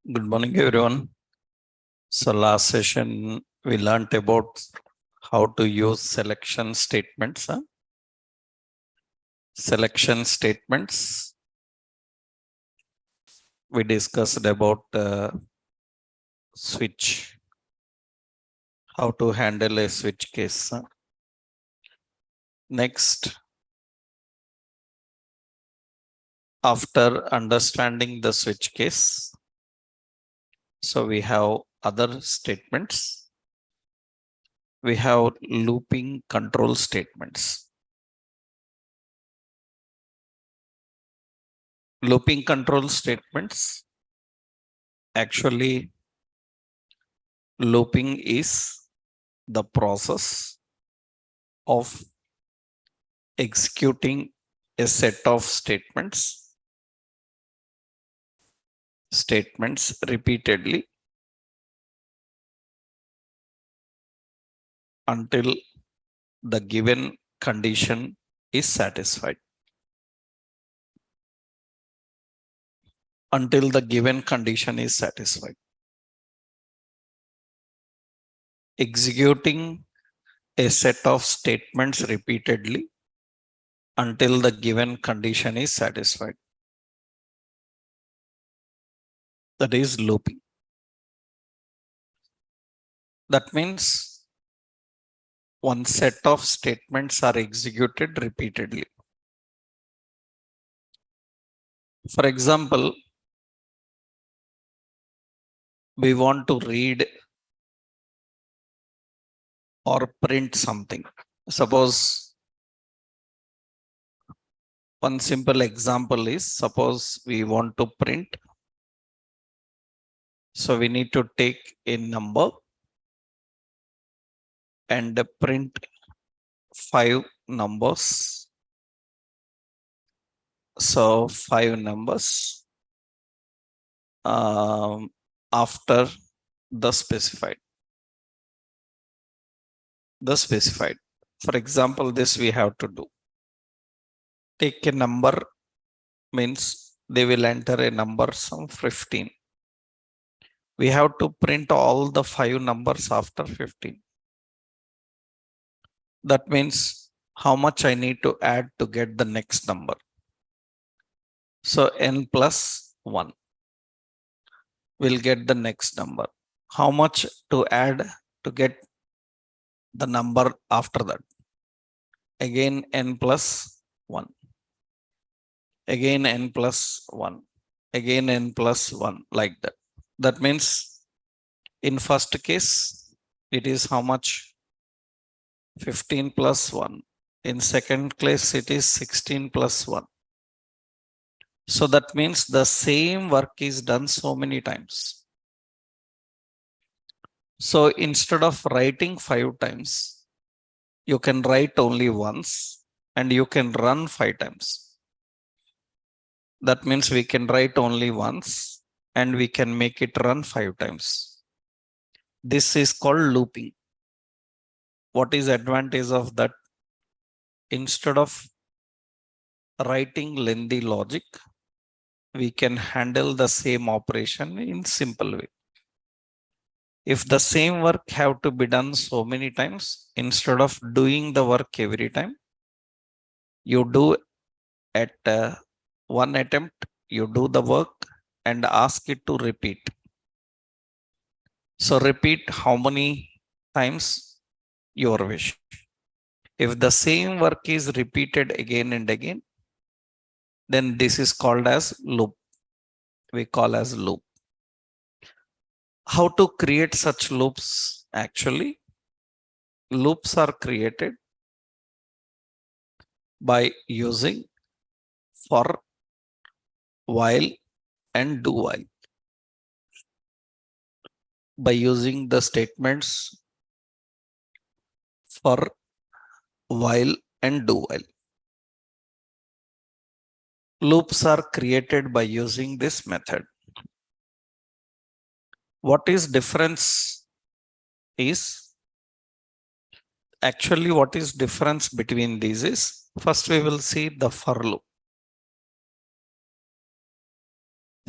Good morning, everyone. So last session, we learned about how to use selection statements. Selection statements. We discussed about switch, how to handle a switch case. Next, after understanding the switch case, so we have other statements. We have looping control statements. Looping control statements, actually looping is the process of executing a set of statements repeatedly until the given condition is satisfied. Until the given condition is satisfied. Executing a set of statements repeatedly until the given condition is satisfied. That is looping. That means one set of statements are executed repeatedly. For example, we want to read or print something. Suppose one simple example is, suppose we want to print. So we need to take a number and print 5 numbers. So 5 numbers after the specified. For example, this we have to do. Take a number means they will enter a number some 15. We have to print all the 5 numbers after 15. That means how much I need to add to get the next number. So n plus 1 will get the next number. How much to add to get the number after that? Again n plus 1. Again n plus 1. Again n plus 1, like that. That means in first case, it is how much? 15 plus 1. In second case, it is 16 plus 1. So that means the same work is done so many times. So instead of writing 5 times, you can write only once and you can run 5 times. That means we can write only once and we can make it run 5 times. This is called looping. What is advantage of that? Instead of writing lengthy logic, we can handle the same operation in simple way. If the same work have to be done so many times, instead of doing the work every time, you do at one attempt, you do the work and ask it to repeat. So repeat how many times? Your wish. If the same work is repeated again and again, then this is called as loop. We call as loop. How to create such loops? Actually, loops are created by using for, while and do while. By using the statements for, while and do while. Loops are created by using this method. What is difference is, actually what is difference between these is, first we will see the for loop.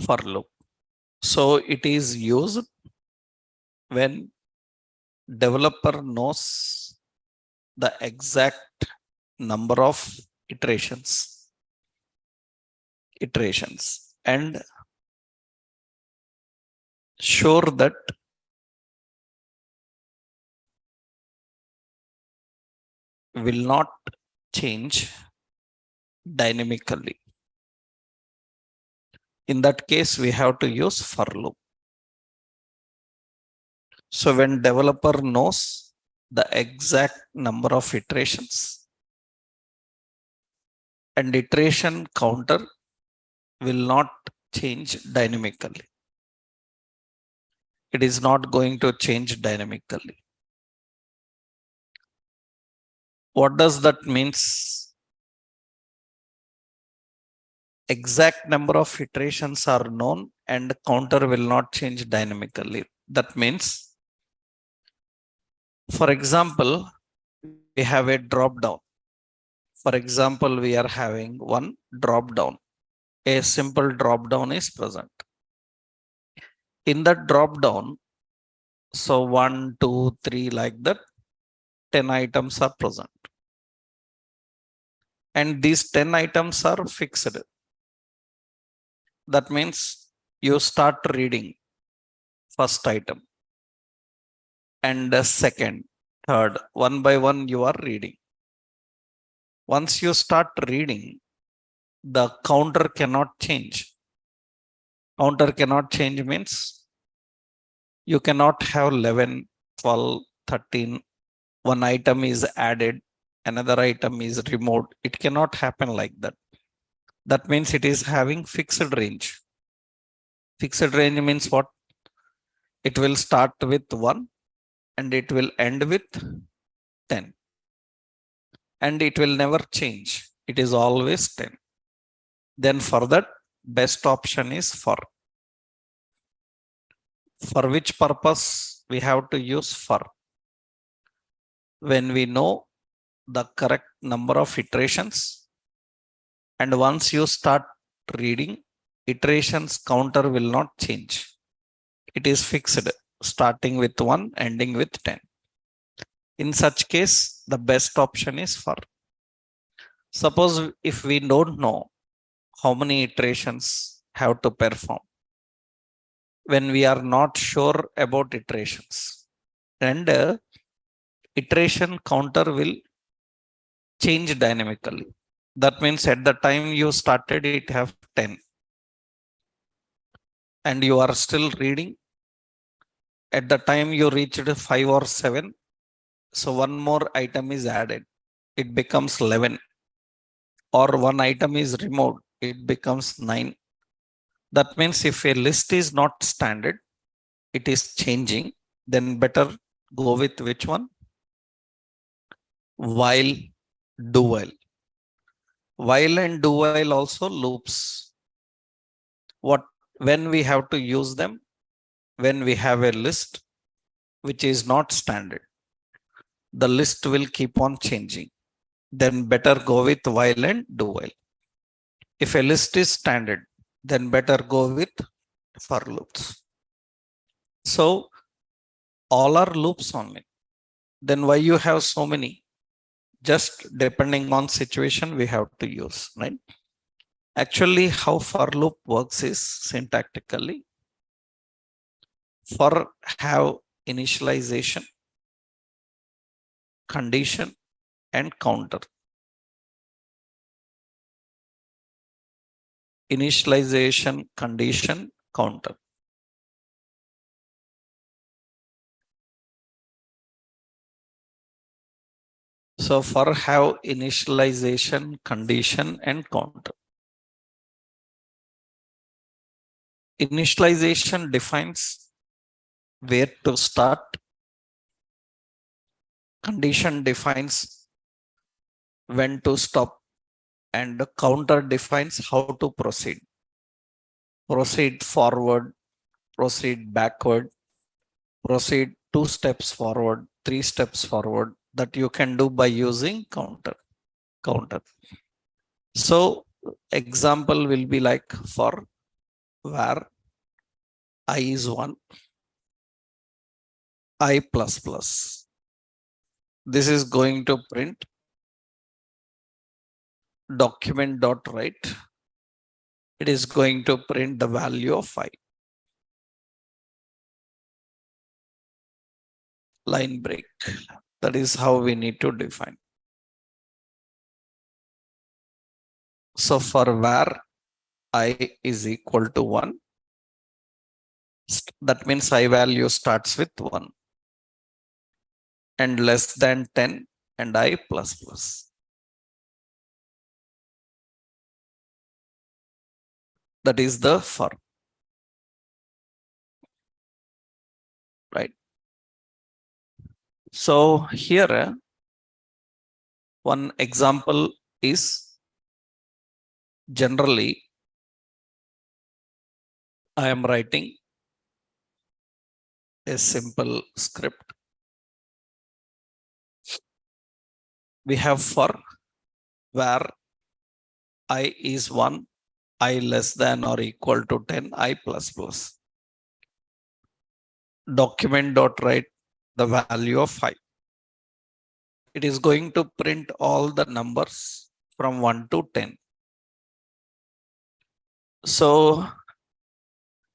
For loop. So it is used when developer knows the exact number of iterations and sure that will not change dynamically. In that case, we have to use for loop. So when developer knows the exact number of iterations and iteration counter will not change dynamically. It is not going to change dynamically. What does that means? Exact number of iterations are known and counter will not change dynamically. That means, for example, we have a drop down. For example, we are having one drop down. A simple drop down is present. In that drop down, so 1, 2, 3 like that, 10 items are present. And these 10 items are fixed. That means you start reading first item and the second, third, one by one you are reading. Once you start reading, the counter cannot change. Counter cannot change means you cannot have 11, 12, 13. One item is added, another item is removed. It cannot happen like that. That means it is having fixed range. Fixed range means what? It will start with 1 and it will end with 10. And it will never change. It is always 10. Then for that, best option is for. For which purpose we have to use for? When we know the correct number of iterations, and once you start reading, iterations counter will not change. It is fixed, starting with 1, ending with 10. In such case, the best option is for. Suppose if we don't know how many iterations have to perform, when we are not sure about iterations, and iteration counter will change dynamically. That means at the time you started, it have 10 and you are still reading. At the time you reached 5 or 7, so one more item is added, it becomes 11, or one item is removed, it becomes 9. That means if a list is not standard, it is changing, then better go with which one? While, do while. While and do while also loops. What, when we have to use them? When we have a list which is not standard, the list will keep on changing. Then better go with while and do while. If a list is standard, then better go with for loops. So all are loops only. Then why you have so many? Just depending on situation we have to use, right? Actually, how for loop works is syntactically. For have initialization, condition, and counter. Initialization, condition, counter. So for have initialization, condition, and counter. Initialization defines where to start. Condition defines when to stop. And the counter defines how to proceed. Proceed forward, proceed backward, proceed 2 steps forward, 3 steps forward, that you can do by using counter. So example will be like for var I is 1, I plus plus. This is going to print document dot write. It is going to print the value of I. Line break. That is how we need to define. So for var I is equal to 1, that means I value starts with 1 and less than 10 and I plus plus. That is the for, right? So here one example is, generally I am writing a simple script. We have for where I is 1, I less than or equal to 10, I plus plus. Document dot write the value of I. It is going to print all the numbers from 1 to 10. So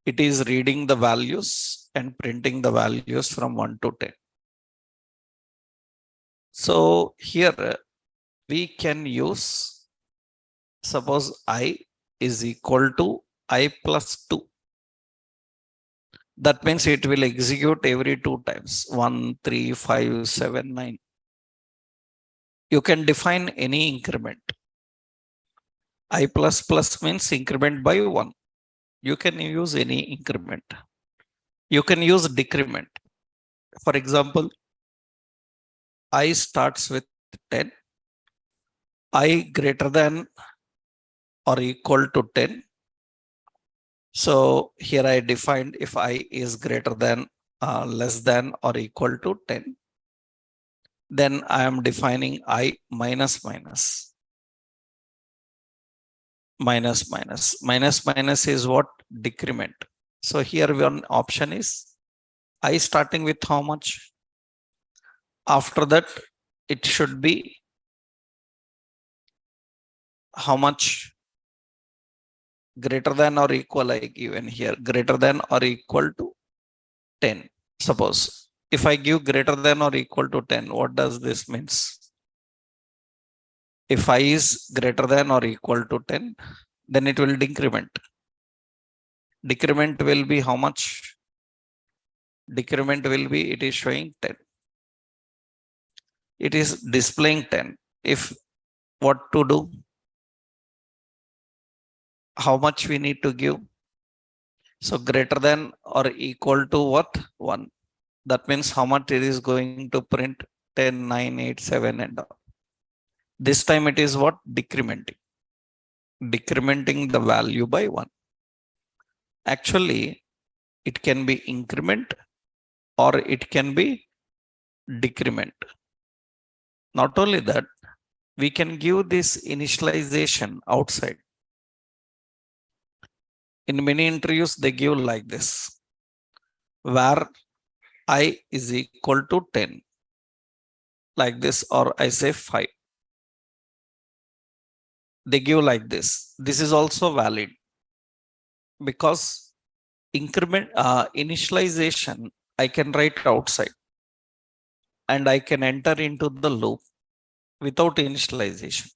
it is reading the values and printing the values from 1 to 10. So here we can use, suppose I is equal to I plus 2. That means it will execute every 2 times, 1, 3, 5, 7, 9. You can define any increment. I plus plus means increment by 1. You can use any increment. You can use decrement. For example, I starts with 10. I greater than or equal to 10. So here I defined if I is greater than, less than or equal to 10. Then I am defining I minus minus. Minus minus. Minus minus is what? Decrement. So here one option is I starting with how much? After that, it should be how much? Greater than or equal, I given here, greater than or equal to 10. Suppose if I give greater than or equal to 10, what does this means? If I is greater than or equal to 10, then it will decrement. Decrement will be how much? Decrement will be, it is showing 10. It is displaying 10. If what to do? How much we need to give? So greater than or equal to what? 1. That means how much it is going to print? 10, 9, 8, 7 and all. This time it is what? Decrementing. Decrementing the value by 1. Actually, it can be increment or it can be decrement. Not only that, we can give this initialization outside. In many interviews, they give like this, where I is equal to 10, like this, or I say 5. They give like this. This is also valid because increment initialization I can write outside and I can enter into the loop without initialization.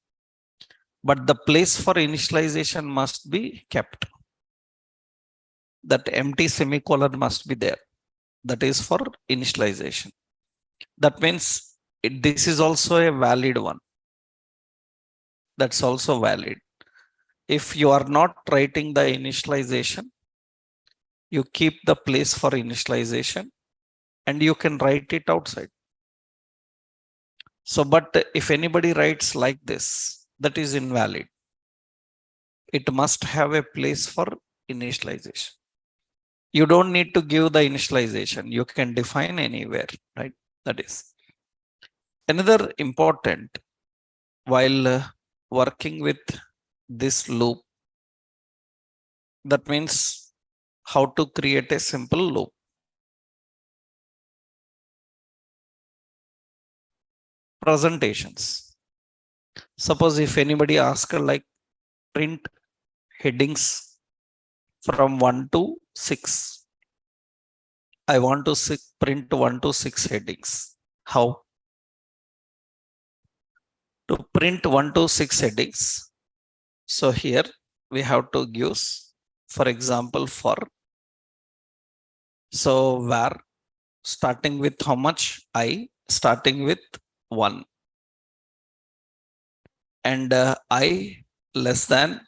But the place for initialization must be kept. That empty semicolon must be there. That is for initialization. That means this is also a valid one. That's also valid. If you are not writing the initialization, you keep the place for initialization and you can write it outside. So, but if anybody writes like this, that is invalid. It must have a place for initialization. You don't need to give the initialization. You can define anywhere, right? That is. Another important, while working with this loop, that means how to create a simple loop. Presentations. Suppose if anybody asks like print headings from 1 to 6. I want to print 1 to 6 headings. How? To print 1 to 6 headings. So here we have to use, for example, for. So where starting with how much? I starting with 1. And I less than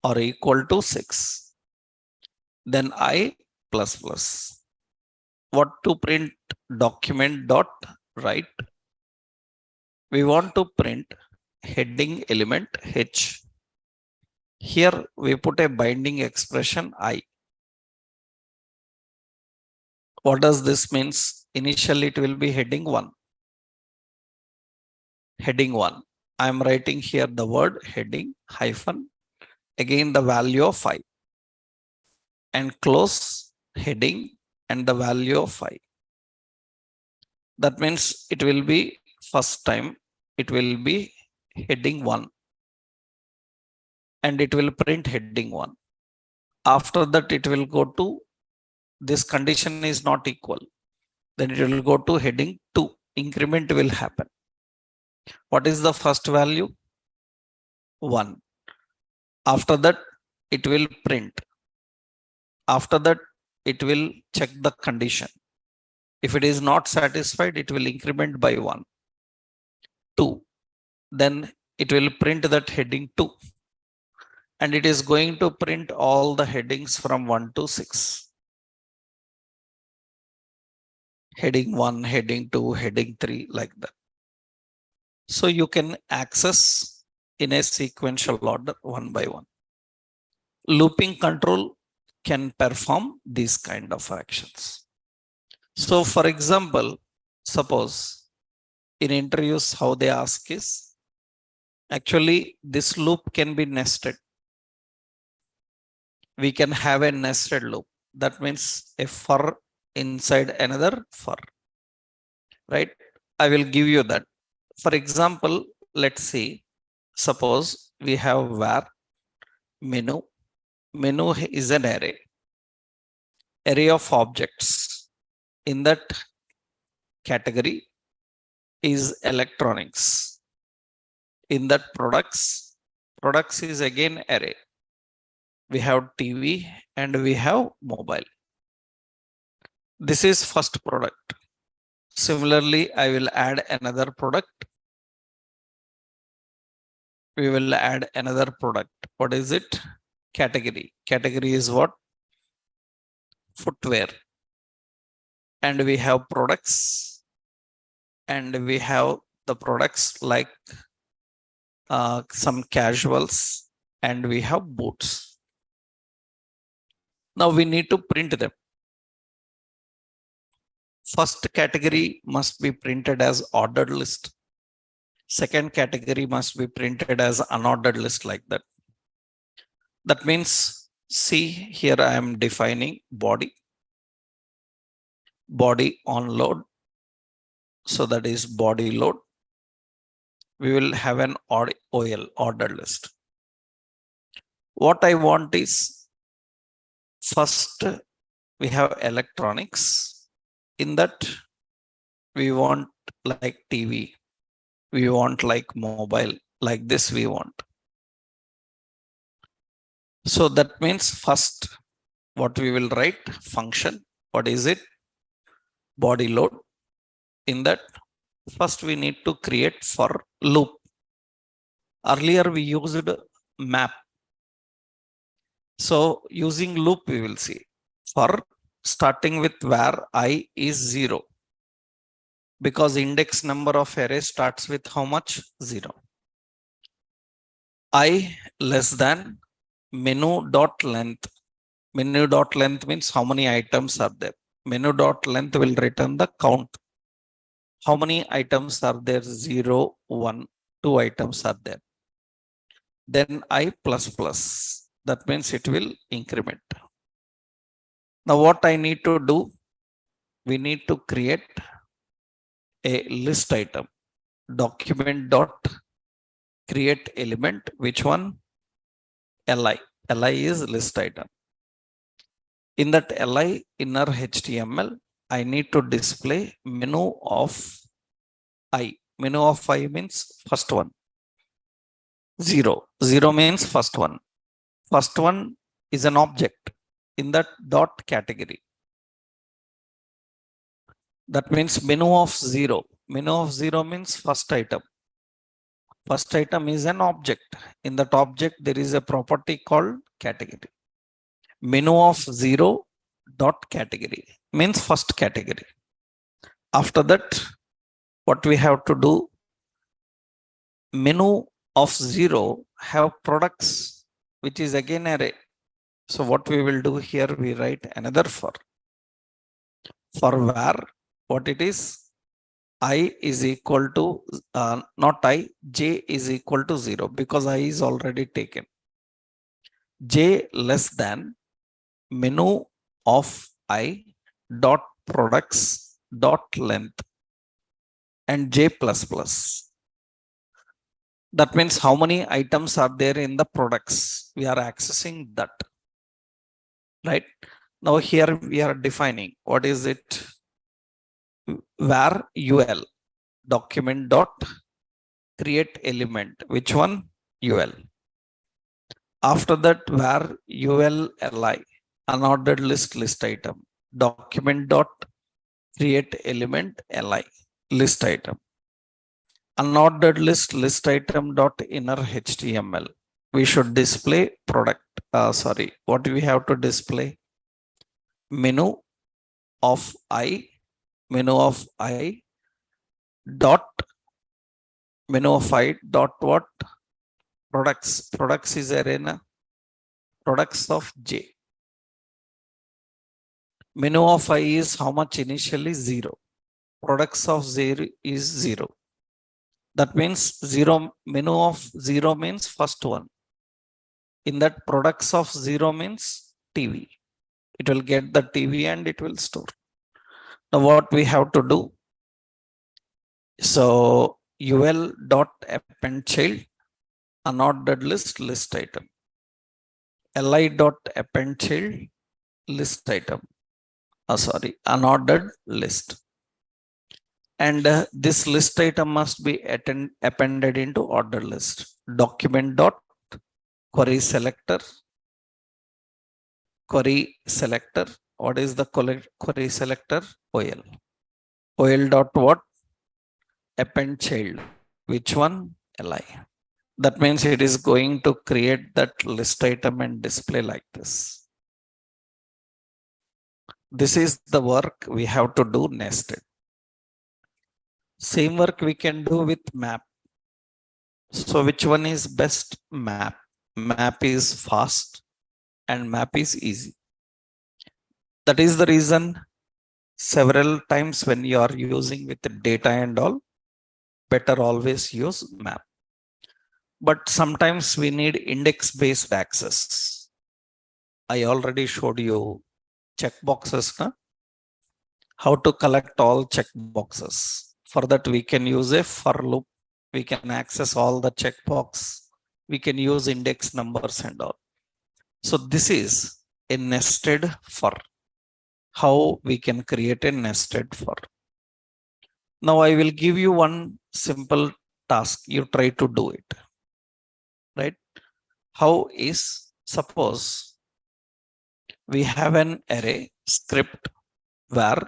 or equal to 6. Then I plus plus. What to print? Document dot write. We want to print heading element H. Here we put a binding expression I. What does this means? Initially it will be heading 1. Heading 1. I am writing here the word heading hyphen. Again the value of I. And close heading and the value of I. That means it will be first time it will be heading 1 and it will print heading 1. After that it will go to this condition is not equal. Then it will go to heading 2. Increment will happen. What is the first value? 1. After that it will print. After that it will check the condition. If it is not satisfied, it will increment by 1. 2. Then it will print that heading 2. And it is going to print all the headings from 1 to 6. Heading 1, heading 2, heading 3, like that. So you can access in a sequential order one by one. Looping control can perform these kind of actions. So for example, suppose in interviews how they ask is, actually this loop can be nested. We can have a nested loop. That means a for inside another for, right? I will give you that. For example, let's see, suppose we have where menu. Menu is an array of objects. In that category is electronics. In that products is again array. We have TV and we have mobile. This is first product. Similarly, I will add another product. We will add another product. What is it? Category. Category is what? Footwear. And we have products. And we have the products like some casuals. And we have boots. Now we need to print them. First category must be printed as ordered list. Second category must be printed as unordered list, like that. That means, see here I am defining body. Body on load. So that is body load. We will have an OL, ordered list. What I want is, first we have electronics. In that we want like TV. We want like mobile, like this we want. So that means first what we will write, function. What is it? Body load. In that first we need to create for loop. Earlier we used map. So using loop we will see. For starting with where I is 0. Because index number of array starts with how much? 0. I less than menu dot length. Menu dot length means how many items are there. Menu dot length will return the count. How many items are there? 0, 1, 2 items are there. Then I plus plus. That means it will increment. Now what I need to do, we need to create a list item. Document dot create element. Which one? Li. Li is list item. In that Li inner HTML, I need to display menu of I. Menu of I means first one. 0. 0 means first one. First one is an object in that dot category. That means menu of 0. Menu of 0 means first item. First item is an object. In that object, there is a property called category. Menu of 0 dot category means first category. After that, what we have to do, menu of 0 have products, which is again array. So what we will do here, we write another for var, what it is, I is equal to, not I, j is equal to 0 because I is already taken. J less than menu of I dot products dot length and j plus plus. That means how many items are there in the products. We are accessing that. Right. Now here we are defining what is it? Var ul document dot create element. Which one? Ul. After that, var ul li unordered list item document dot create element li list item. Unordered list item dot inner HTML. We should display product. What we have to display? Menu of I dot menu of I dot what? Products is arena. Products of J. Menu of I is how much initially? 0. Products of 0 is 0. That means 0. Menu of 0 means first one. In that products of 0 means TV. It will get the TV and it will store. Now what we have to do? So ul dot append child unordered list item. Li dot append child list item. Unordered list. And this list item must be appended into order list. Document dot query selector. Query selector. What is the query selector? OL. OL dot what? Append child. Which one? Li. That means it is going to create that list item and display like this. This is the work we have to do nested. Same work we can do with map. So which one is best? Map. Map is fast and map is easy. That is the reason several times when you are using with the data and all, better always use map. But sometimes we need index-based access. I already showed you checkboxes, na? How to collect all checkboxes. For that, we can use a for loop. We can access all the checkbox. We can use index numbers and all. So this is a nested for. How we can create a nested for. Now I will give you one simple task. You try to do it. Right? How is, suppose we have an array script where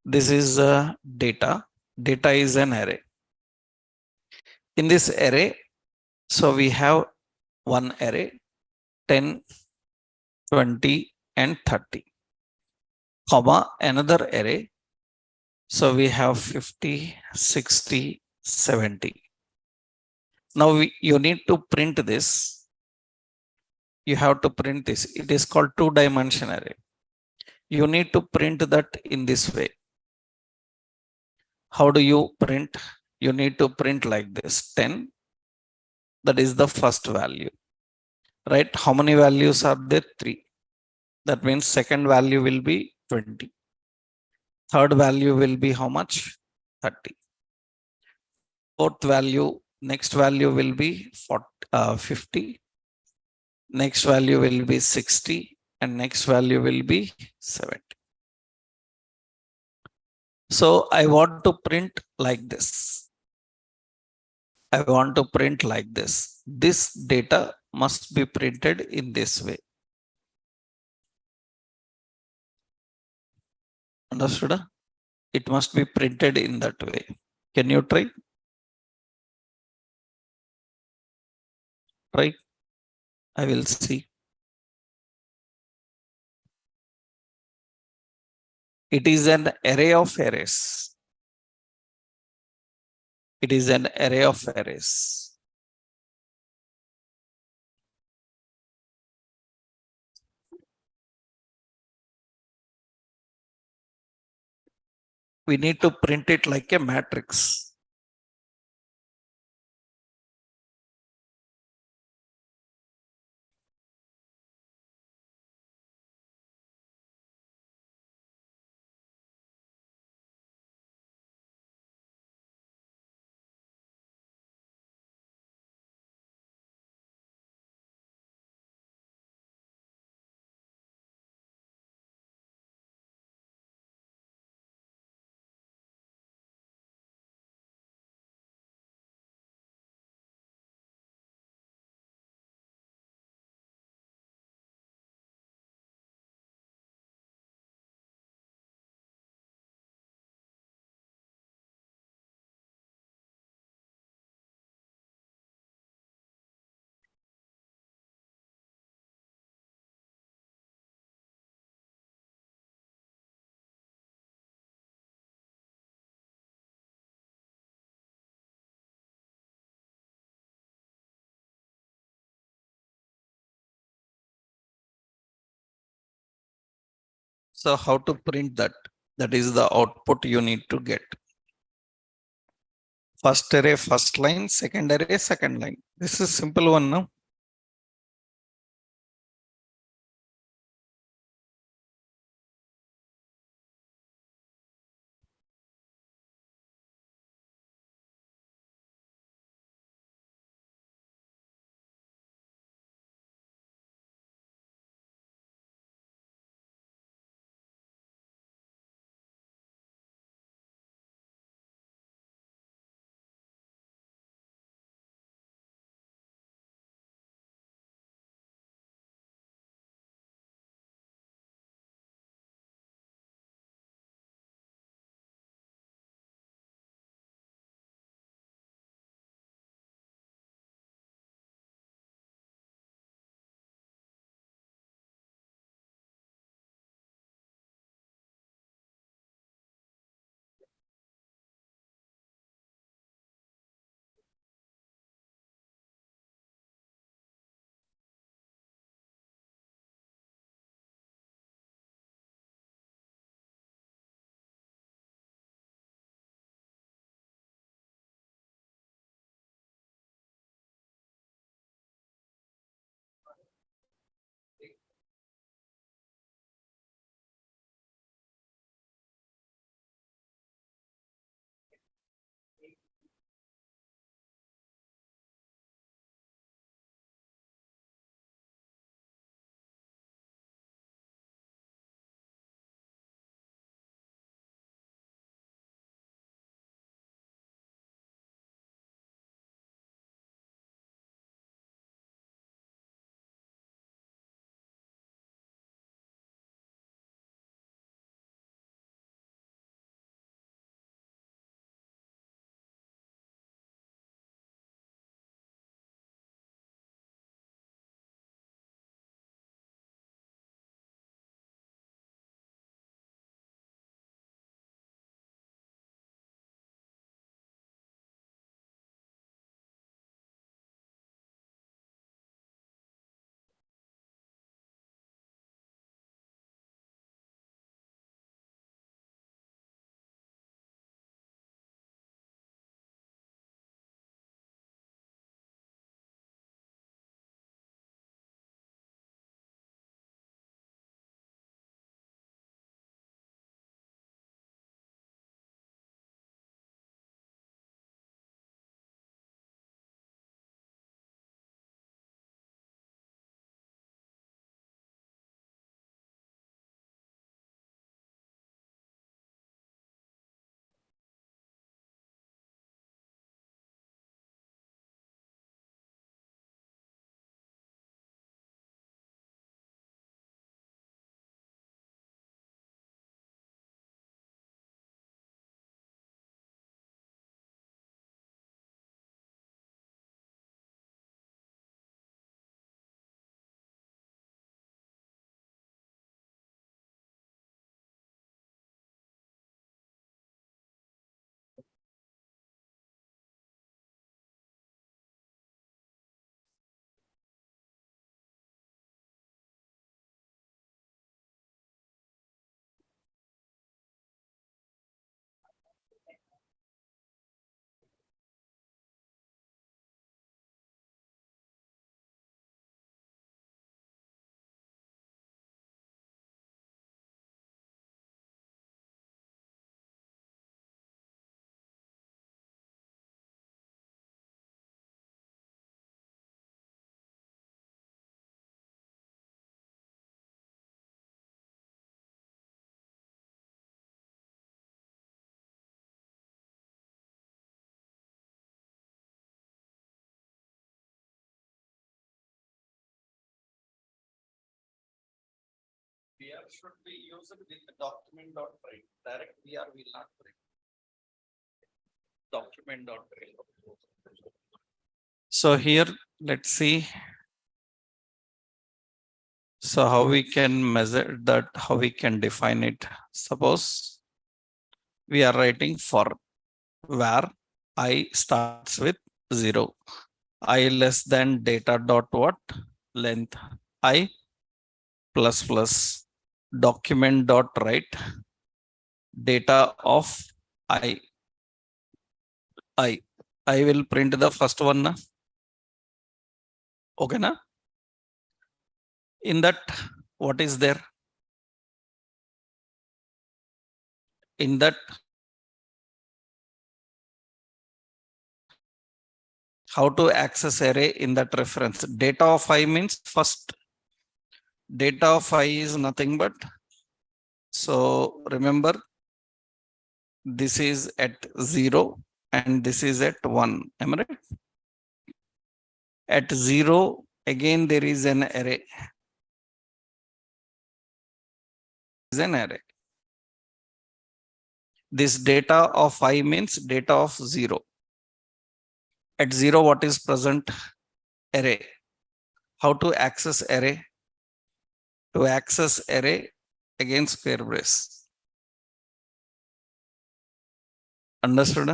this is data. Data is an array. In this array, so we have one array, 10, 20, and 30, comma, another array. So we have 50, 60, 70. Now you need to print this. You have to print this. It is called two-dimensional array. You need to print that in this way. How do you print? You need to print like this. 10. That is the first value. Right? How many values are there? 3. That means second value will be 20. Third value will be how much? 30. Fourth value, next value will be 50. Next value will be 60. And next value will be 70. So I want to print like this. I want to print like this. This data must be printed in this way. Understood? It must be printed in that way. Can you try? Try. I will see. It is an array of arrays. It is an array of arrays. We need to print it like a matrix. So how to print that? That is the output you need to get. First array, first line, second array, second line. This is simple one now. BR should be used with the document.write. Direct BR will not print. Document.write. So here, let's see. So how we can measure that, how we can define it. Suppose we are writing for where I starts with 0. I less than data dot what? Length. I plus plus document dot write data of I. I will print the first one. Na? Okay, na? In that, what is there? In that, how to access array in that reference? Data of I means first. Data of I is nothing but. So remember, this is at 0 and this is at 1. Am I right? At 0, again there is an array. An array. This data of I means data of 0. At 0, what is present? Array. How to access array? To access array, again square brace. Understood?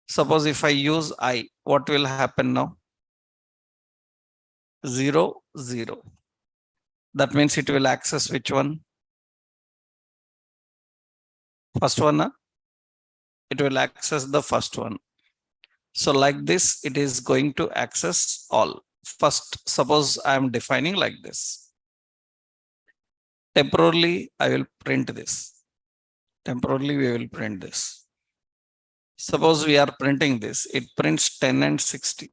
Suppose if I use I, what will happen now? 0, 0. That means it will access which one? First one. It will access the first one. So like this, it is going to access all. First, suppose I am defining like this. Temporarily, I will print this. Temporarily, we will print this. Suppose we are printing this. It prints 10 and 60.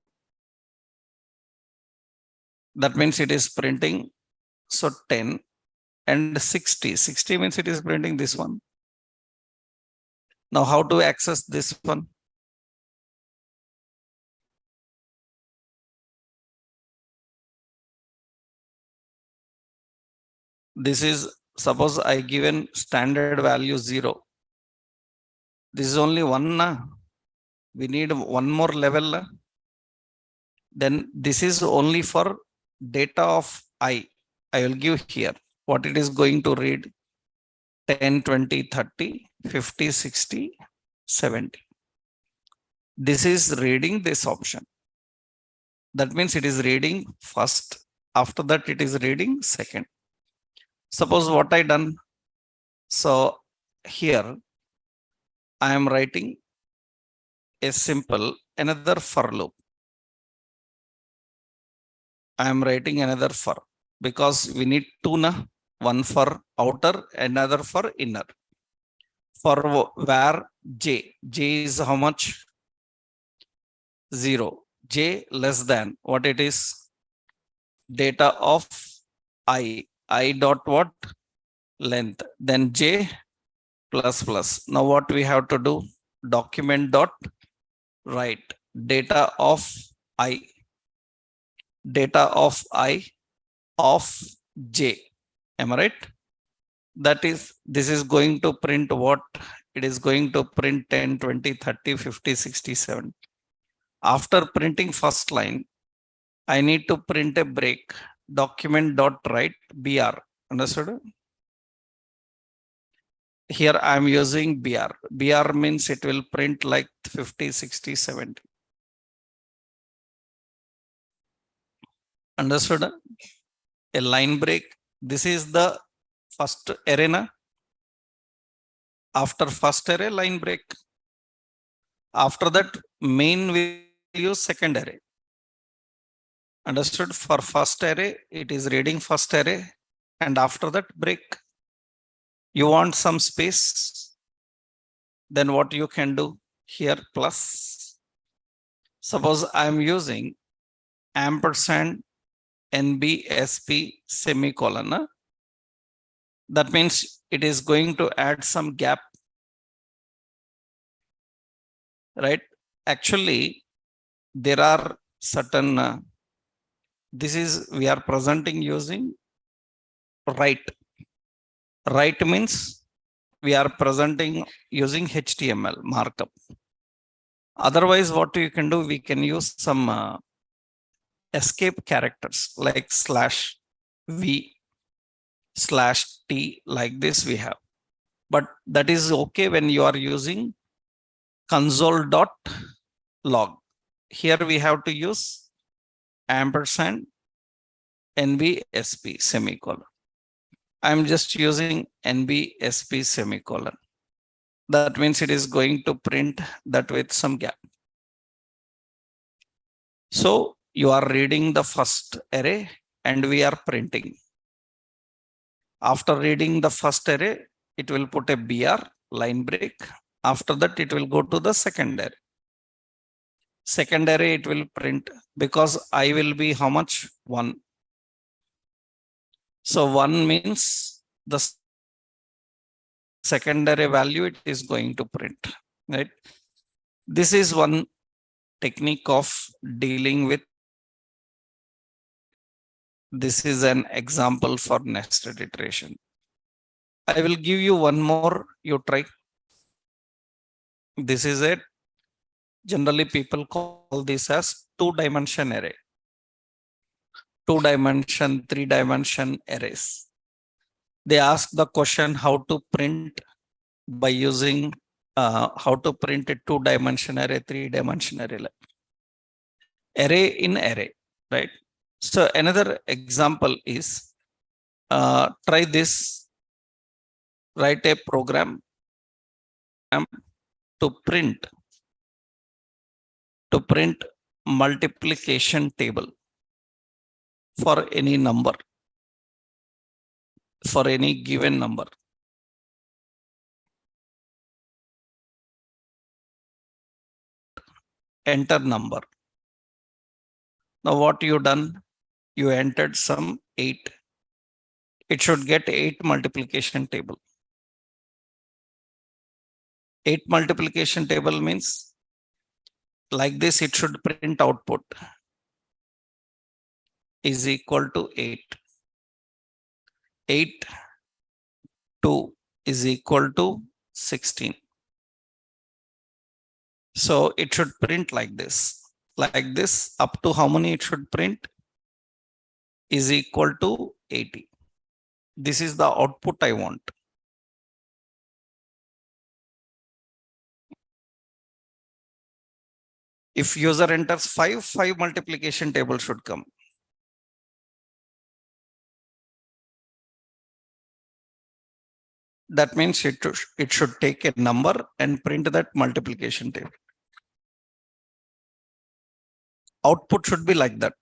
That means it is printing. So 10 and 60. 60 means it is printing this one. Now, how to access this one? This is, suppose I given standard value 0. This is only one. Na? We need one more level. Na? Then this is only for data of I. I will give here what it is going to read: 10, 20, 30, 50, 60, 70. This is reading this option. That means it is reading first. After that, it is reading second. Suppose what I done. So here I am writing a simple another for loop. I am writing another for because we need two, na? One for outer, another for inner. For where j is how much? 0. J less than what it is? Data of I dot what? Length. Then j plus plus. Now what we have to do? Document dot write data of I. Data of I of j. Am I right? That is, this is going to print what? It is going to print 10, 20, 30, 50, 60, 70. After printing first line, I need to print a break. Document dot write br. Understood? Here I am using br. Br means it will print like 50, 60, 70. Understood? A line break. This is the first array. After first array, line break. After that, main will use second array. Understood? For first array, it is reading first array, and after that, break. You want some space, then what you can do here? Plus. Suppose I am using ampersand NBSP semicolon. That means it is going to add some gap, right? Actually, there are certain, this is, we are presenting using write. Write means we are presenting using HTML markup. Otherwise, what you can do, we can use some escape characters like /v /t, like this we have. But that is okay when you are using console.log. Here we have to use ampersand NBSP semicolon. I'm just using NBSP semicolon. That means it is going to print that with some gap. So you are reading the first array and we are printing. After reading the first array, it will put a BR line break. After that, it will go to the second array. Second array, it will print because I will be how much? 1. So 1 means the secondary value it is going to print, right? This is one technique of dealing with. This is an example for nested iteration. I will give you one more, you try. This is it. Generally, people call this as 2-dimension array. 2-dimension, 3-dimension arrays. They ask the question how to print by using how to print a 2-dimension array, 3-dimension array. Array in array, right? So another example is try this. Write a program to print multiplication table for any number, for any given number. Enter number. Now what you done? You entered some 8. It should get 8 multiplication table. 8 multiplication table means like this, it should print output is equal to 8. 8 2 is equal to 16. So it should print like this. Like this, up to how many it should print is equal to 80. This is the output I want. If user enters 5 multiplication table should come. That means it should take a number and print that multiplication table. Output should be like that.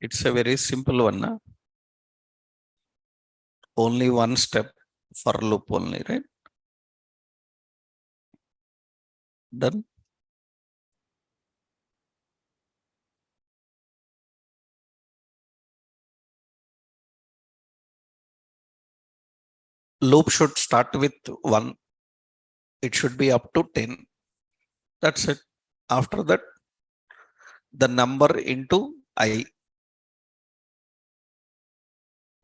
It's a very simple one. Huh? Only one step for loop only, right? Done. Loop should start with 1. It should be up to 10. That's it. After that, the number into I.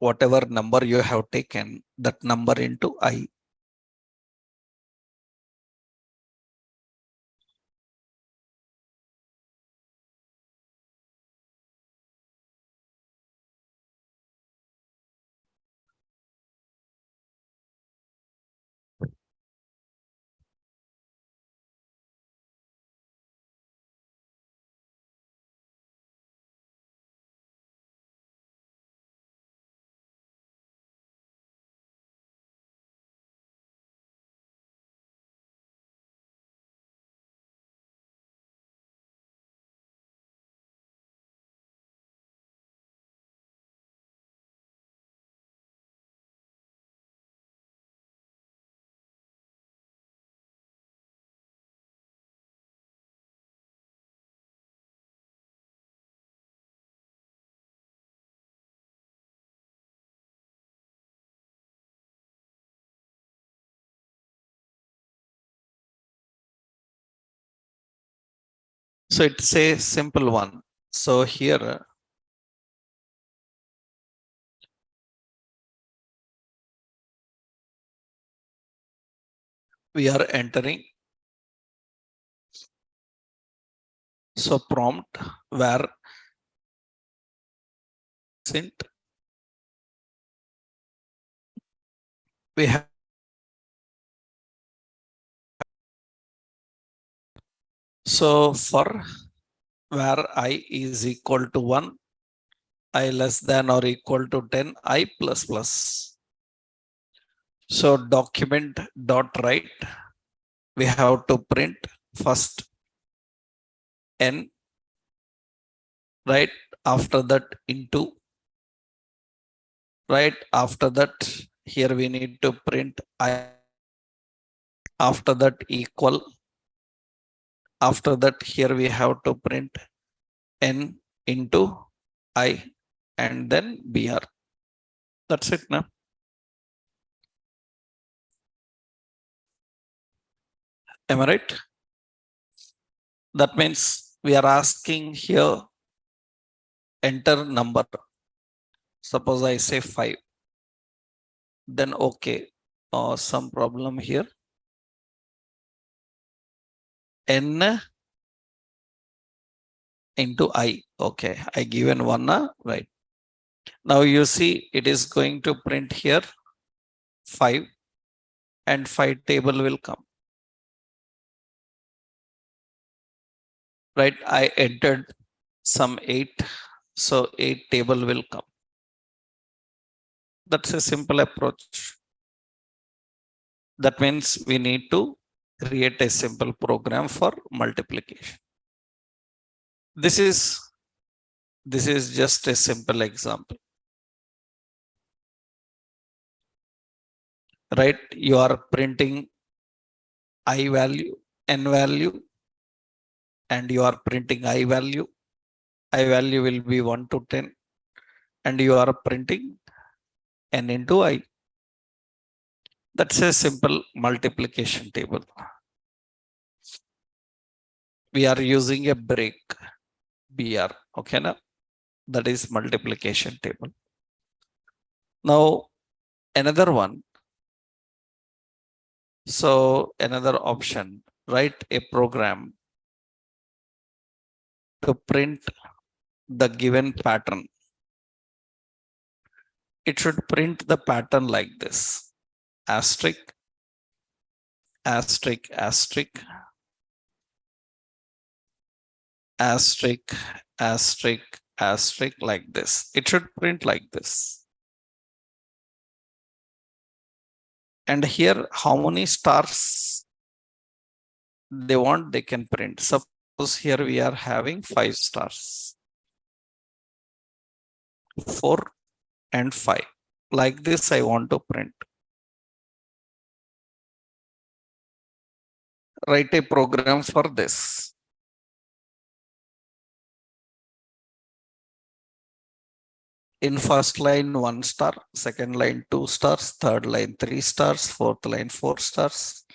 whatever number you have taken, that number into I. So it's a simple one. So here we are entering. So prompt where int we have. So for where I is equal to 1, I less than or equal to 10, I plus plus. So document dot write, we have to print first n, right? After that into, right? After that, here we need to print I. After that equal. After that, here we have to print n into I and then br. That's it now. Am I right? That means we are asking here enter number. Suppose I say 5. Then okay. Some problem here. N into I. Okay. I given 1, right? Now you see it is going to print here 5 and 5 table will come. Right? I entered some 8. So 8 table will come. That's a simple approach. That means we need to create a simple program for multiplication. This is just a simple example. Right? You are printing I value, n value, and you are printing I value. I value will be 1 to 10, and you are printing n into I. That's a simple multiplication table. We are using a break, BR. Okay, now that is multiplication table. Now another one. So another option, write a program to print the given pattern. It should print the pattern like this: asterisk, asterisk, asterisk, asterisk, asterisk, asterisk, like this. It should print like this. And here, how many stars they want, they can print. Suppose here we are having 5 stars, 4 and 5. Like this, I want to print. Write a program for this. In first line 1 star, second line 2 stars, third line 3 stars, fourth line 4 stars.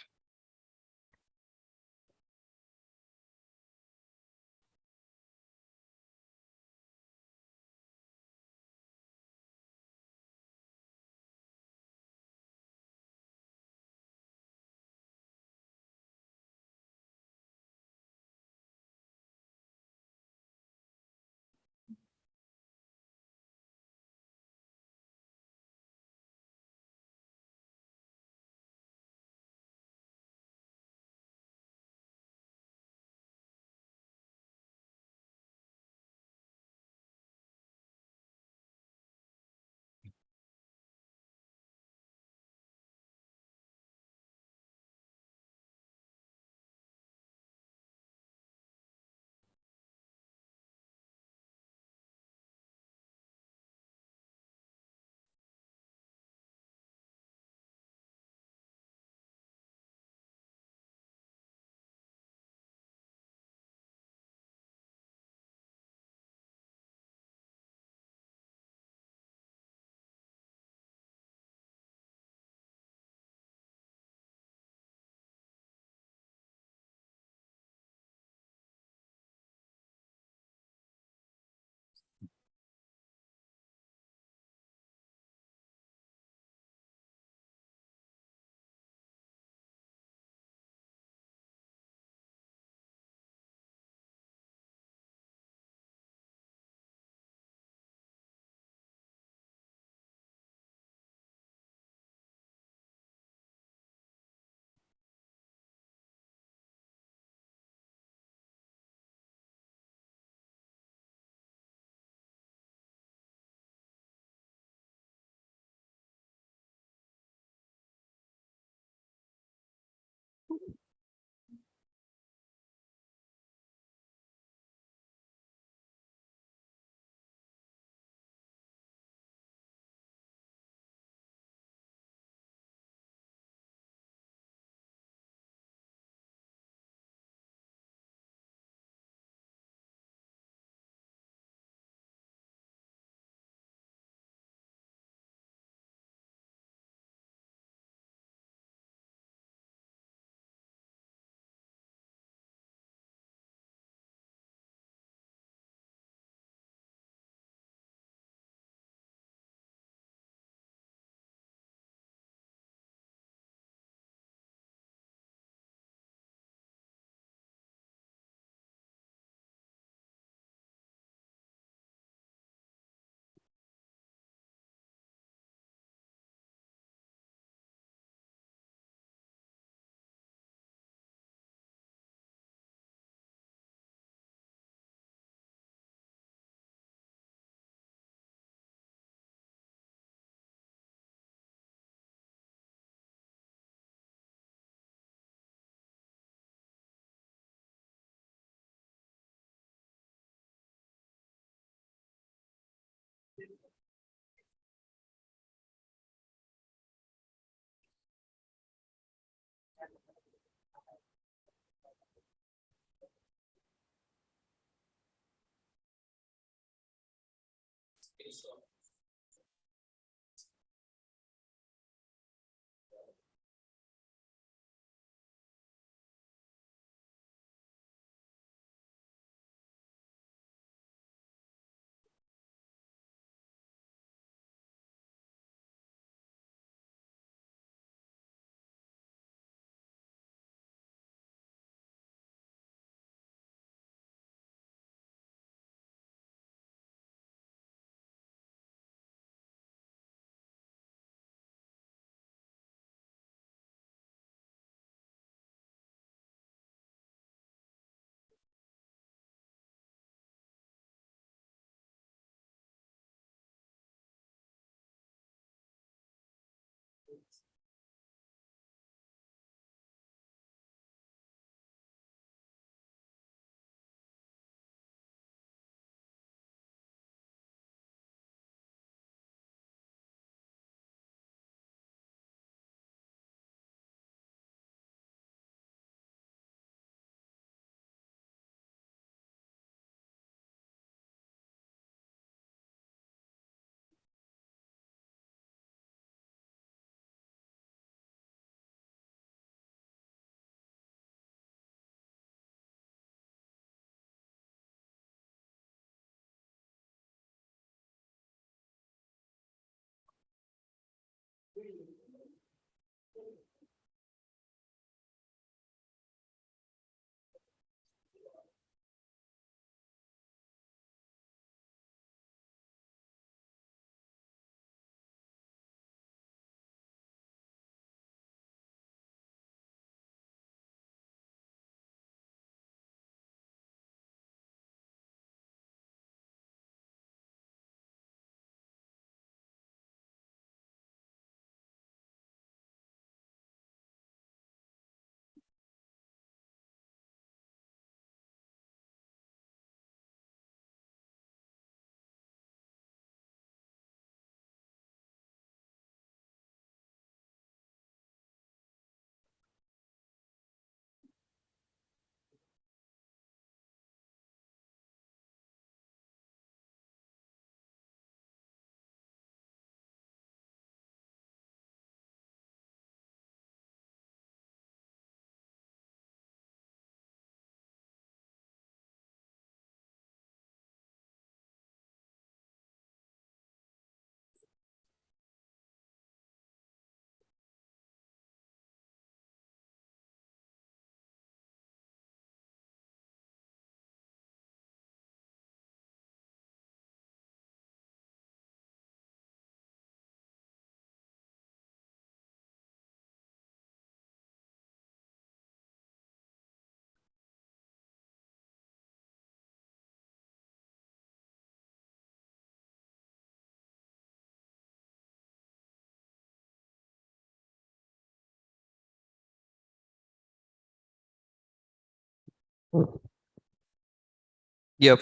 Yep.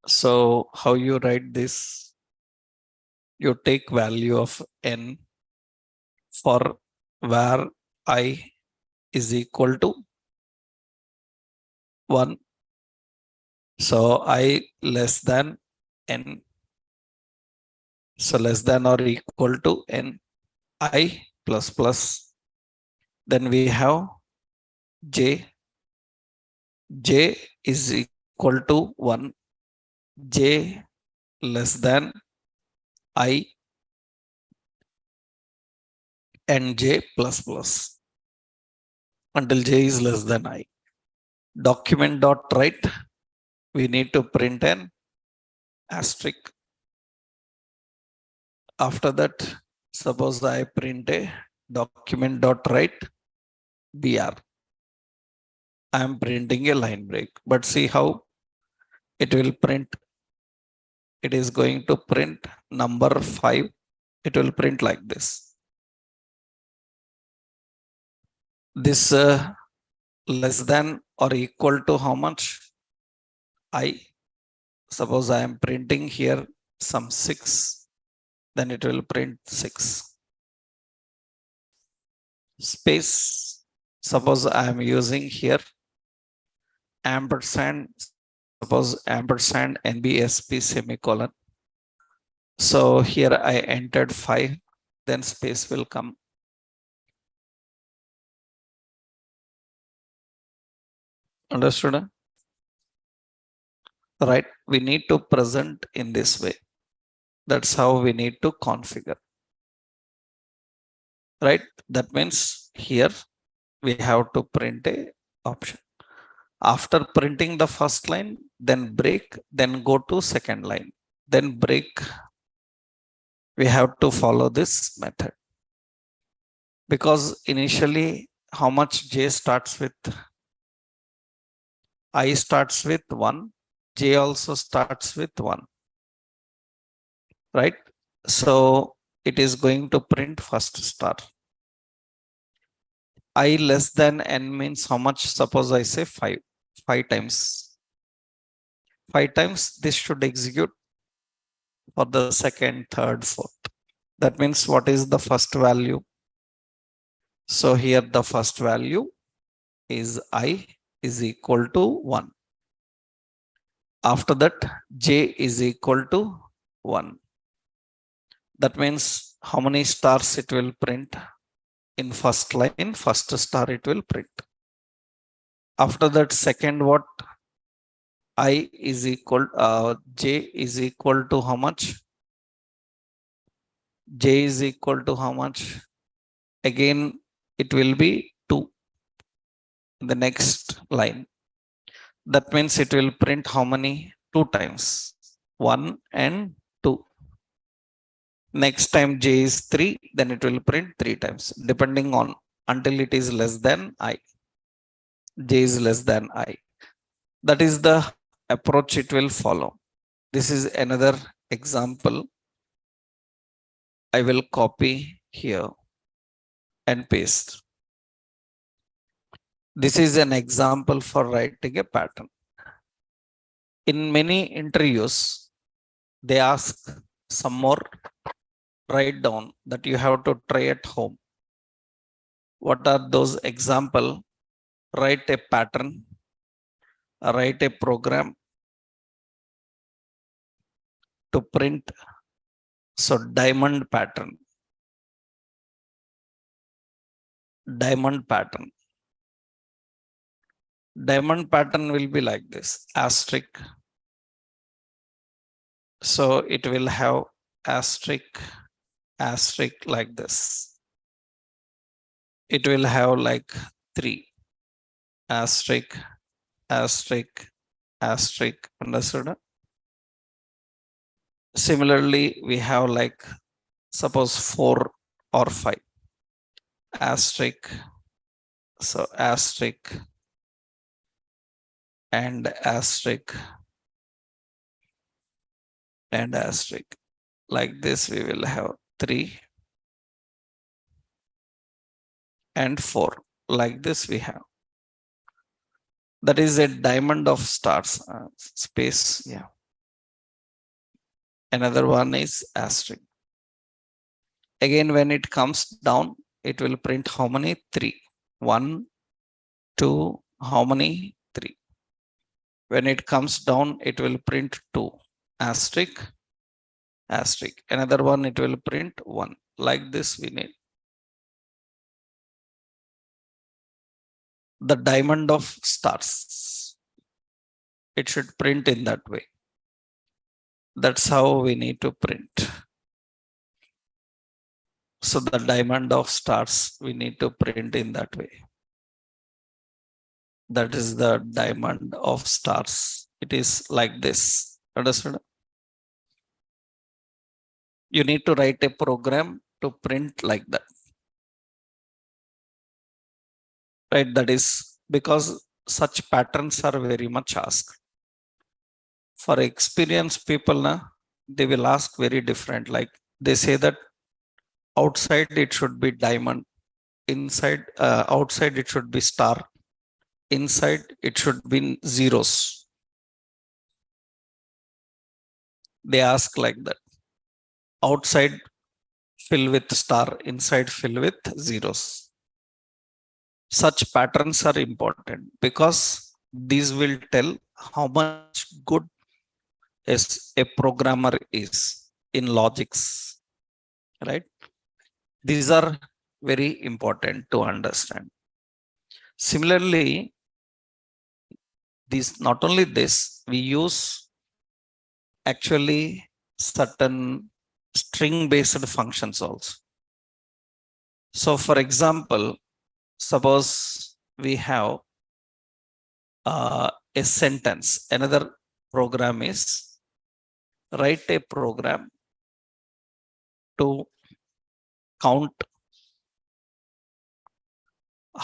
So how you write this? You take value of n for where I is equal to 1. So I less than n. So less than or equal to n I plus plus. Then we have j. J is equal to 1. J less than I and j plus plus until j is less than I. Document dot write. We need to print an asterisk. After that, suppose I print a document dot write br. I am printing a line break, but see how it will print. It is going to print number 5. It will print like this. This less than or equal to how much? I. Suppose I am printing here some 6, then it will print 6. Space. Suppose I am using here ampersand. Suppose ampersand NBSP semicolon. So here I entered 5, then space will come. Understood? Right? We need to present in this way. That's how we need to configure. Right? That means here we have to print a option. After printing the first line, then break, then go to second line, then break. We have to follow this method because initially how much J starts with? I starts with 1, J also starts with 1, right? So it is going to print first star. I less than n means how much? Suppose I say 5. 5 times. 5 times this should execute for the second, third, fourth. That means what is the first value? So here the first value is I is equal to 1. After that, J is equal to 1. That means how many stars it will print? In first line, first star it will print. After that, second what? I is equal, J is equal to how much? J is equal to how much? Again, it will be 2 in the next line. That means it will print how many? 2 times. 1 and 2. Next time J is 3, then it will print 3 times, depending on until it is less than I. J is less than I. That is the approach it will follow. This is another example. I will copy here and paste. This is an example for writing a pattern. In many interviews, they ask some more write down that you have to try at home. What are those example? Write a pattern, write a program to print. So diamond pattern. Diamond pattern. Diamond pattern will be like this, asterisk. So it will have asterisk, asterisk like this. It will have like 3, asterisk, asterisk, asterisk. Understood? Similarly, we have like suppose 4 or 5, asterisk. So asterisk and asterisk and asterisk. Like this, we will have 3 and 4. Like this, we have. That is a diamond of stars. Space, yeah. Another one is asterisk. Again, when it comes down, it will print how many? 3. 1, 2, how many? 3. When it comes down, it will print 2. Asterisk, asterisk. Another one, it will print 1. Like this, we need. The diamond of stars. It should print in that way. That's how we need to print. So the diamond of stars, we need to print in that way. That is the diamond of stars. It is like this. Understood? You need to write a program to print like that. Right? That is because such patterns are very much asked. For experienced people, they will ask very different. Like they say that outside it should be diamond, inside, outside it should be star, inside it should be zeros. They ask like that. Outside fill with star, inside fill with zeros. Such patterns are important because these will tell how much good as a programmer is. in logics, right? These are very important to understand. Similarly, this not only this, we use actually certain string based functions also. So for example, suppose we have a sentence. Another program is write a program to count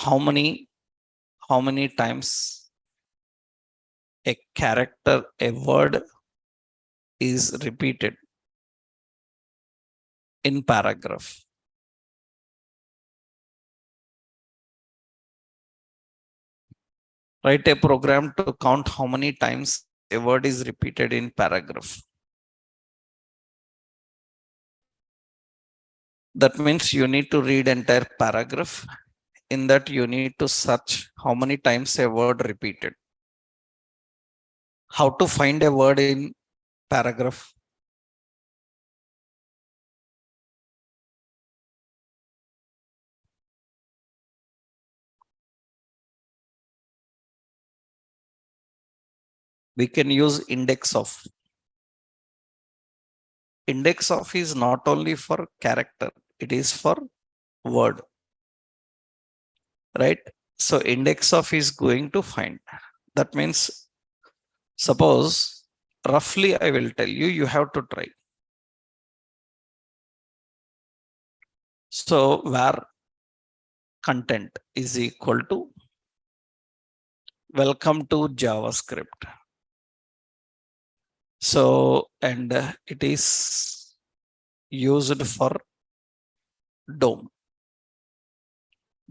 how many times a character, a word is repeated in paragraph. Write a program to count how many times a word is repeated in paragraph. That means you need to read entire paragraph. In that you need to search how many times a word repeated. How to find a word in paragraph? We can use index of. Index of is not only for character, it is for word, right? So index of is going to find. That means suppose roughly I will tell you, you have to try. So where content is equal to welcome to JavaScript. So, and it is used for DOM.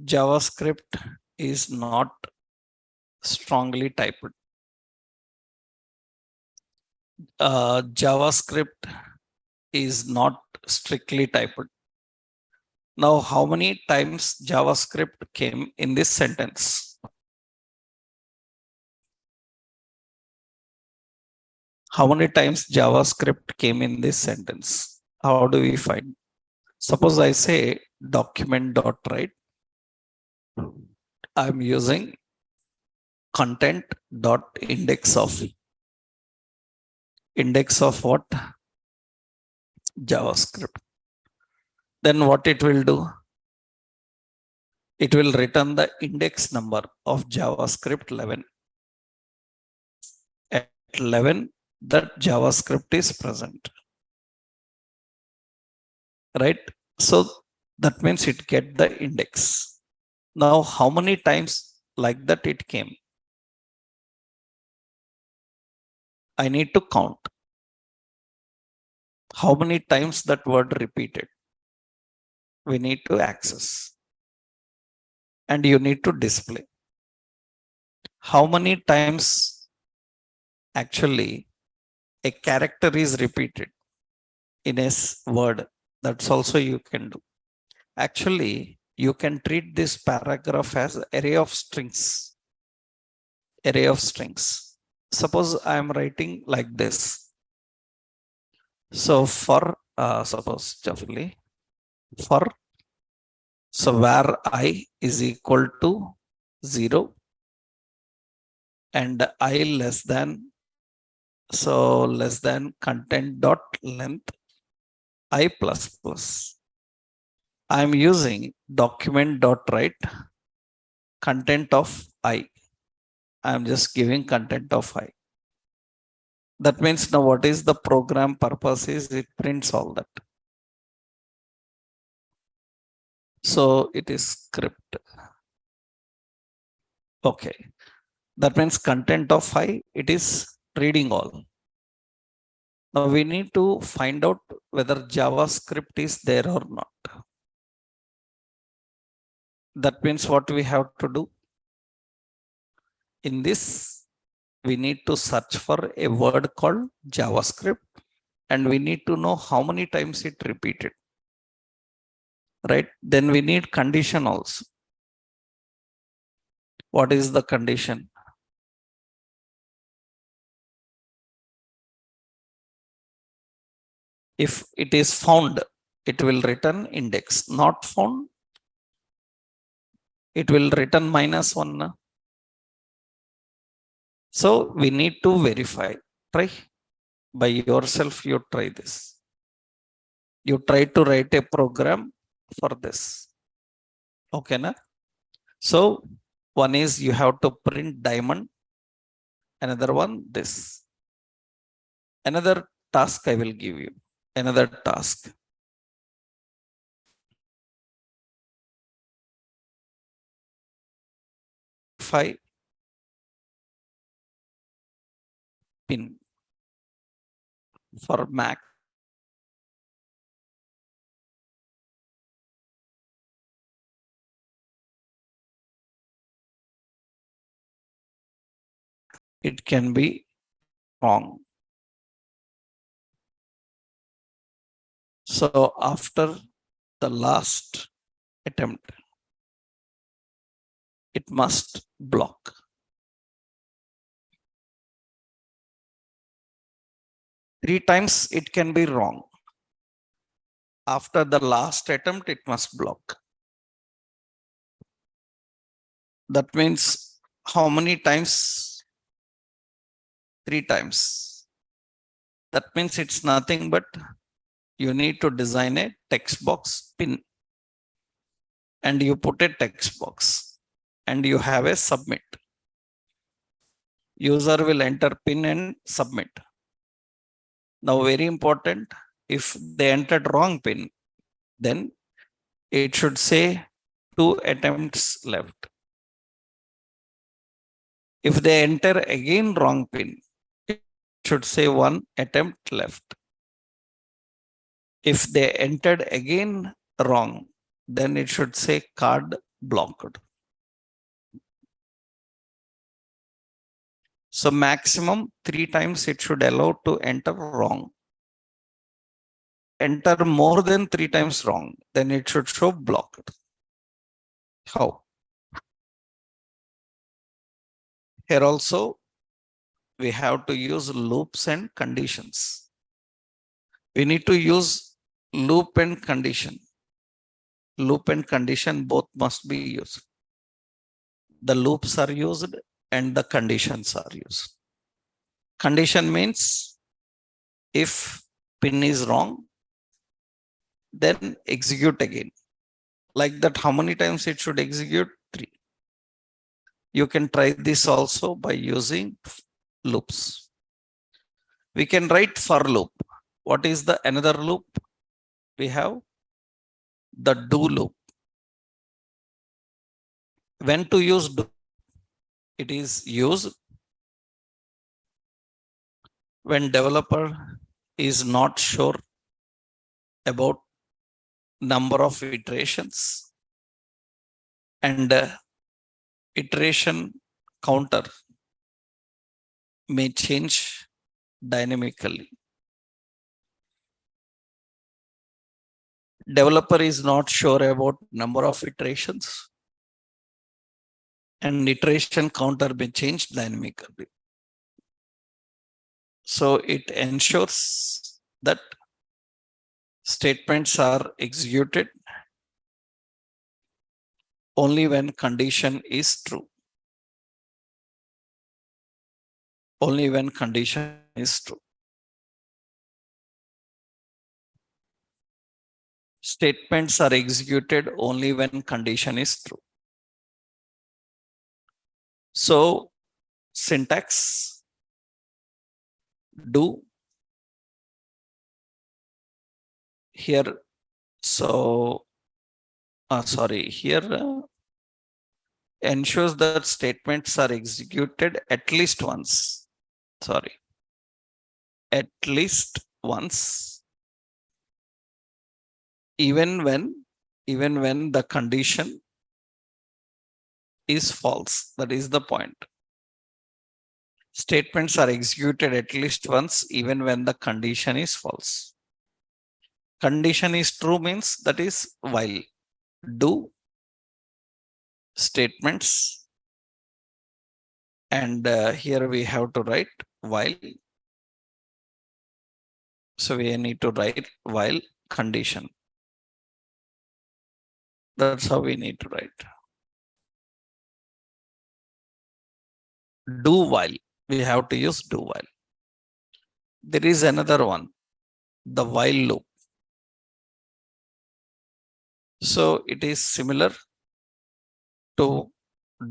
JavaScript is not strongly typed. JavaScript is not strictly typed. Now, how many times JavaScript came in this sentence? How many times JavaScript came in this sentence? How do we find? Suppose I say document.write. I'm using content.index of. Index of what? JavaScript. Then what it will do? It will return the index number of JavaScript 11. At 11, that JavaScript is present. Right? So that means it get the index. Now, how many times like that it came? I need to count. How many times that word repeated? We need to access. And you need to display. How many times actually a character is repeated in a word? That's also you can do. Actually, you can treat this paragraph as array of strings. Array of strings. Suppose I am writing like this. So for suppose generally for so where I is equal to 0 and I less than content dot length I plus plus. I'm using document dot write content of I. I'm just giving content of I. That means now what is the program purpose is it prints all that. So it is script. Okay. That means content of I, it is reading all. Now we need to find out whether JavaScript is there or not. That means what we have to do? In this, we need to search for a word called JavaScript and we need to know how many times it repeated. Right? Then we need condition also. What is the condition? If it is found, it will return index. Not found, it will return -1. So we need to verify. Try by yourself, you try this. You try to write a program for this. Okay, na? So one is you have to print diamond. Another one, this. Another task I will give you. Another task. Pin for Mac. It can be wrong. So after the last attempt, it must block. Three times it can be wrong. After the last attempt, it must block. That means how many times? 3 times. That means it's nothing but you need to design a text box pin. And you put a text box. And you have a submit. User will enter pin and submit. Now very important, if they entered wrong pin, then it should say 2 attempts left. If they enter again wrong pin, it should say 1 attempt left. If they entered again wrong, then it should say card blocked. So maximum 3 times it should allow to enter wrong. Enter more than 3 times wrong, then it should show blocked. How? Here also, we have to use loops and conditions. We need to use loop and condition. Loop and condition both must be used. The loops are used and the conditions are used. Condition means if pin is wrong, then execute again. Like that, how many times it should execute? 3. You can try this also by using loops. We can write for loop. What is the another loop? We have the do loop. When to use do? It is used when developer is not sure about number of iterations and iteration counter may change dynamically. Developer is not sure about number of iterations and iteration counter may change dynamically. So it ensures that statements are executed only when condition is true. Only when condition is true. Statements are executed only when condition is true. So syntax do here. So here ensures that statements are executed at least once. At least once, even when the condition is false. That is the point. Statements are executed at least once, even when the condition is false. Condition is true means that is while do statements, and here we have to write while So we need to write while condition. That's how we need to write. Do while. We have to use do while. There is another one, the while loop. So it is similar to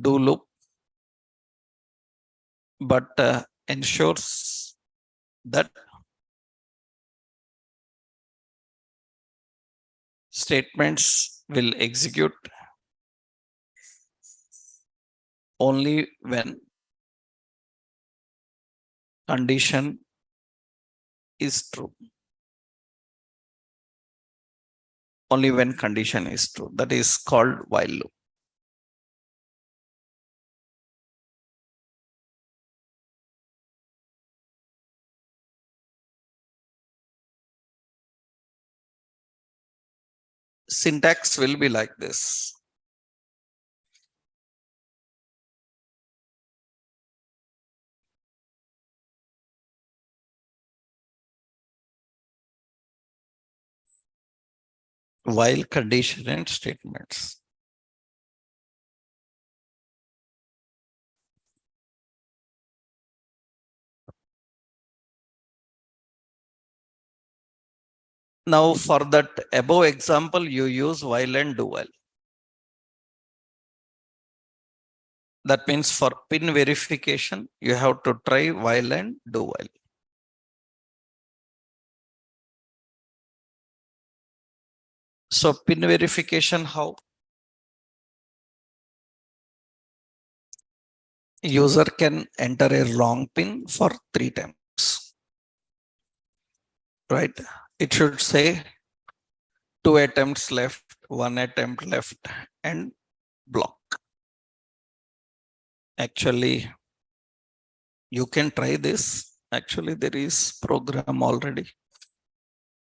do loop, but ensures that statements will execute only when condition is true. Only when condition is true. That is called while loop. Syntax will be like this. While condition and statements. Now for that above example, you use while and do while. That means for pin verification, you have to try while and do while. So pin verification, how? User can enter a wrong pin for 3 times. Right? It should say 2 attempts left, 1 attempt left, and block. Actually, you can try this. Actually, there is program already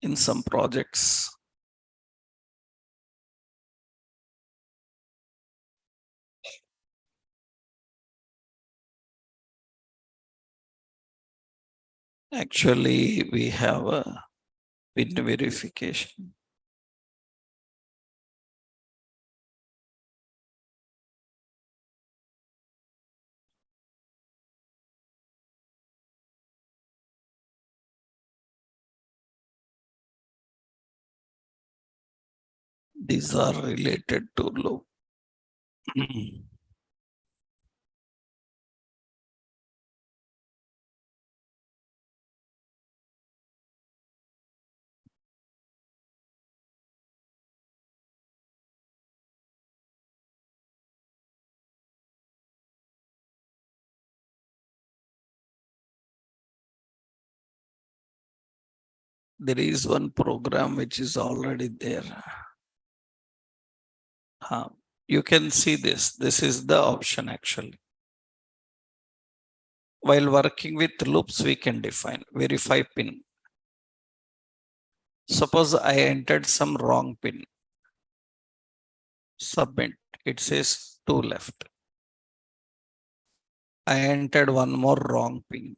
in some projects. Actually, we have a pin verification. These are related to loop. There is one program which is already there. You can see this. This is the option actually. While working with loops, we can define verify pin. Suppose I entered some wrong pin. Submit. It says 2 left. I entered one more wrong pin.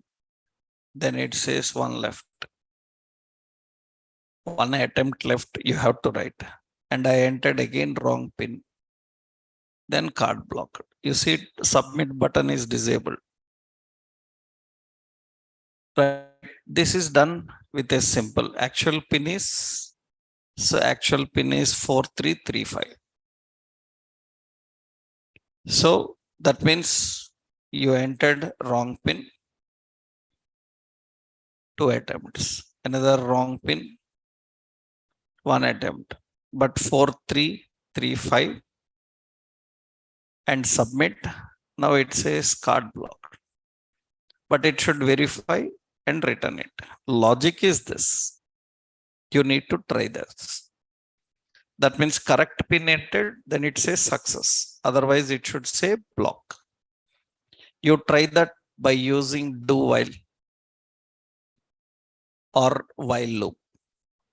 Then it says 1 left. 1 attempt left, you have to write. And I entered again wrong pin. Then card blocked. You see, submit button is disabled. Right. This is done with a simple actual pin is, so actual pin is 4335. So that means you entered wrong pin, 2 attempts, another wrong pin, 1 attempt, but 4335 and submit. Now it says card blocked, but it should verify and return it. Logic is this. You need to try this. That means correct pin entered, then it says success. Otherwise, it should say block. You try that by using do while or while loop.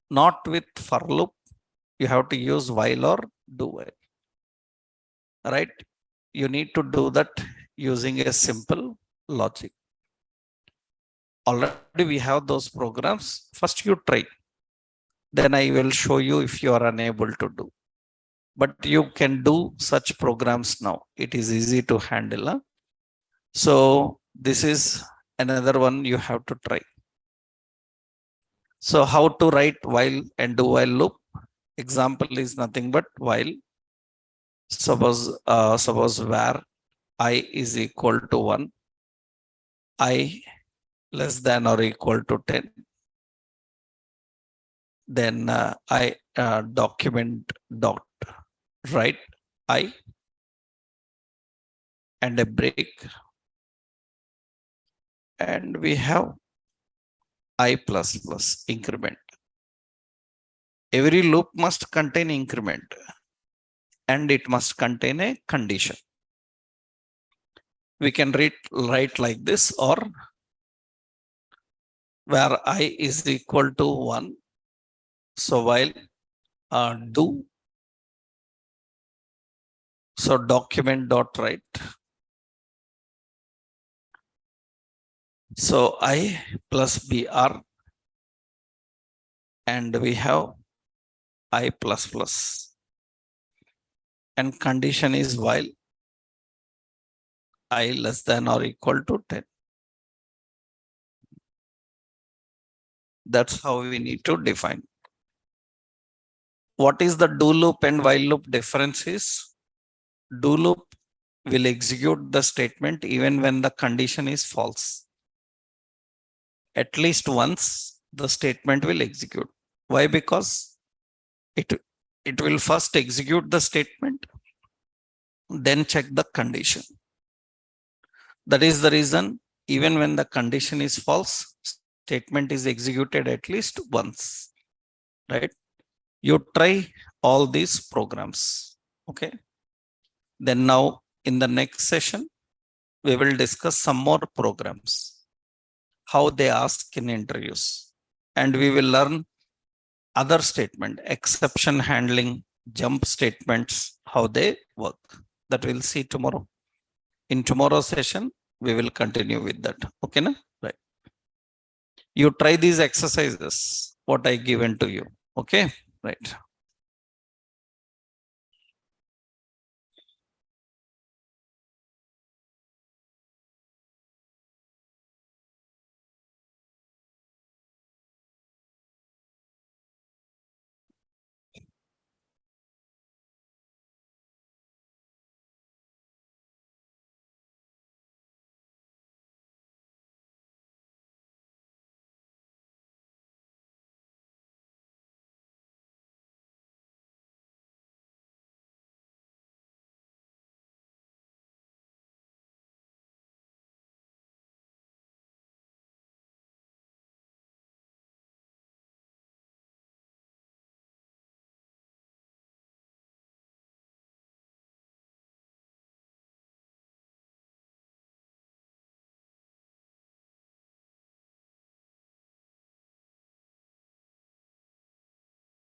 Not with for loop. You have to use while or do while. Right? You need to do that using a simple logic. already we have those programs. First you try. Then I will show you if you are unable to do. But you can do such programs now. It is easy to handle. Huh? So this is another one you have to try. So how to write while and do while loop? Example is nothing but while. Suppose where I is equal to 1, I less than or equal to 10. Then I document dot write I and a break, and we have I plus plus increment. Every loop must contain increment and it must contain a condition. We can write like this, or where I is equal to 1. So while do, so document dot write. So I plus br, and we have I plus plus, and condition is while I less than or equal to 10. That's how we need to define. What is the do loop and while loop difference is? Do loop will execute the statement even when the condition is false. At least once the statement will execute. Why? Because it will first execute the statement, then check the condition. That is the reason even when the condition is false, statement is executed at least once, right? You try all these programs, okay? Then now in the next session, we will discuss some more programs, how they ask in interviews, and we will learn other statement, exception handling, jump statements, how they work. That we'll see tomorrow. In tomorrow's session, we will continue with that. Okay, na? Right. You try these exercises, what I given to you. Okay, right.